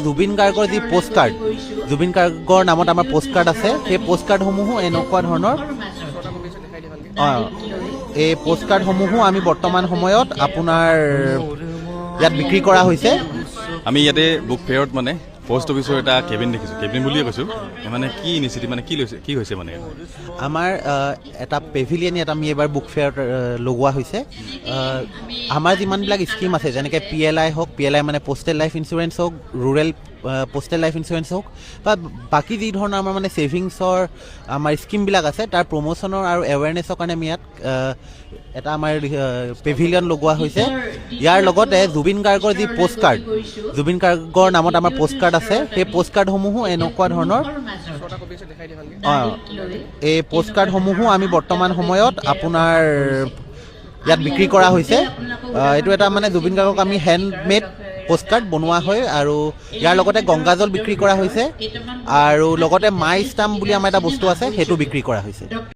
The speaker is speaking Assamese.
জুবিন গাৰ্গৰ যি পোষ্ট কাৰ্ড, জুবিন গাৰ্গৰ নামত আমাৰ পোষ্ট কাৰ্ড আছে, সেই পোষ্ট কাৰ্ডসমূহো এনেকুৱা ধৰণৰ এই পোষ্ট কাৰ্ডসমূহো আমি বৰ্তমান সময়ত আপোনাৰ ইয়াত বিক্ৰী কৰা হৈছে। আমি ইয়াতে বুক ফেয়াৰত মানে পোষ্ট অফিচৰ এটা কেবিন দেখিছোঁ, কেবিন বুলিয়ে কৈছোঁ, মানে কি ইনিচিয়েটিভ মানে কি হৈছে মানে আমাৰ এটা পেভিলিয়ন ইয়াত আমি এইবাৰ বুক ফেয়াৰত লগোৱা হৈছে। আমাৰ যিমানবিলাক স্কিম আছে যেনেকৈ PLI হওক, PLI মানে পোষ্টেল লাইফ ইঞ্চুৰেঞ্চ হওক, ৰুৰেল পোষ্টেল লাইফ ইঞ্চুৰেঞ্চ হওক বা বাকী যি ধৰণৰ আমাৰ মানে ছেভিংছৰ আমাৰ স্কিমবিলাক আছে তাৰ প্ৰমোশ্যনৰ আৰু এৱেৰনেছৰ কাৰণে আমি ইয়াত এটা আমাৰ পেভিলিয়ন লগোৱা হৈছে। ইয়াৰ লগতে জুবিন গাৰ্গৰ যি পোষ্ট কাৰ্ড, জুবিন গাৰ্গৰ নামত আমাৰ পোষ্ট কাৰ্ড আছে, সেই পোষ্ট কাৰ্ডসমূহো এনেকুৱা ধৰণৰ এই পোষ্ট কাৰ্ডসমূহো আমি বৰ্তমান সময়ত আপোনাৰ ইয়াত বিক্ৰী কৰা হৈছে। এইটো এটা মানে জুবিন গাৰ্গক আমি হেণ্ডমেড পোষ্ট কাৰ্ড বনোৱা হয় আৰু ইয়াৰ লগতে গংগাজল বিক্ৰী কৰা হৈছে আৰু লগতে মাই ষ্টাম্প বুলি আমাৰ এটা বস্তু আছে, সেইটো বিক্ৰী কৰা হৈছে।